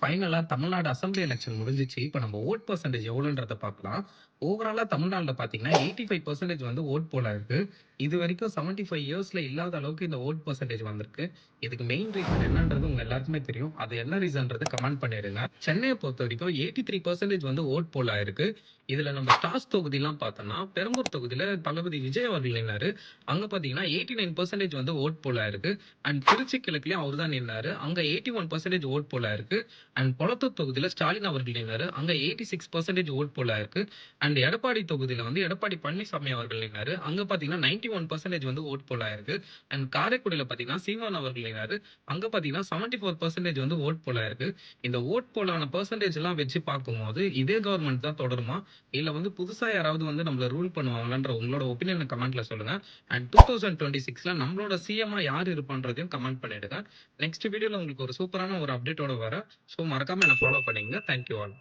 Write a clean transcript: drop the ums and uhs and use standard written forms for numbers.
ஃபைனலா Tamil Nadu assembly election முடிஞ்சுச்சு. இப்ப நம்ம வோட் பெர்சன்டேஜ் எவ்வளோன்றத பார்க்கலாம். ஓவராலா தமிழ்நாடுல பார்த்தீங்கன்னா, 85% வந்து வோட் போல் ஆயிருக்கு. இதுவரைக்கும் 75 இயர்ஸ்ல இல்லாத அளவுக்கு இந்த வோட் பெர்சன்டேஜ் வந்திருக்கு. இதுக்கு மெயின் ரீசன் என்னன்றது உங்க எல்லாருக்குமே தெரியும். அது என்ன ரீசன்றது கமெண்ட் பண்ணிடுங்க. சென்னைய பொறுத்தவரைக்கும் 83% வந்து வோட் போல் ஆயிருக்கு. இதுல நம்ம ஸ்டார்ஸ் தொகுதிலாம் பார்த்தோம்னா, பெரம்பூர் தொகுதியில தளபதி விஜய் அவர்கள் நின்னாரு. அங்க பார்த்தீங்கன்னா, 89% வந்து வோட் போல் ஆயிருக்கு. அண்ட் திருச்சி கிழக்குலயும் அவர் தான் நின்னாரு. அங்க 81% வோட் போல் ஆயிருக்கு. அண்ட் கொளத்தூர் தொகுதியில ஸ்டாலின் அவர்கள் நின்னாரு. அங்க 86% வோட் போல் ஆயிருக்கு. அண்ட் எடப்பாடி தொகுதியில வந்து எடப்பாடி பழனிசாமி அவர்கள் நின்னாரு. அங்க பார்த்தீங்கன்னா 91% வந்து வோட் போல் ஆயிருக்கு. அண்ட் காரைக்குடியில பார்த்தீங்கன்னா சீமான் அவர்கள் நின்னாரு. அங்க பார்த்தீங்கன்னா 74% வந்து வோட் போல் ஆயிருக்கு. இந்த வோட் போலான பெர்சன்டேஜ் எல்லாம் வச்சு பார்க்கும்போது இதே கவர்மெண்ட் தான் தொடருமா? இல்ல வந்து புதுசா யாராவது வந்து நம்மள ரூல் பண்ணுவாங்களான்ற உங்களோட ஒப்பீனியன கமெண்ட்ல சொல்லுங்க. அண்ட் 2026ல நம்மளோட சிஎம்மா யார் இருப்பான்றதையும் கமெண்ட் பண்ணிடுங்க. நெக்ஸ்ட் வீடியோல உங்களுக்கு ஒரு சூப்பரான ஒரு அப்டேட்டோட வரேன். ஸோ மறக்காம என்ன ஃபாலோ பண்ணிக்கங்க. Thank you all.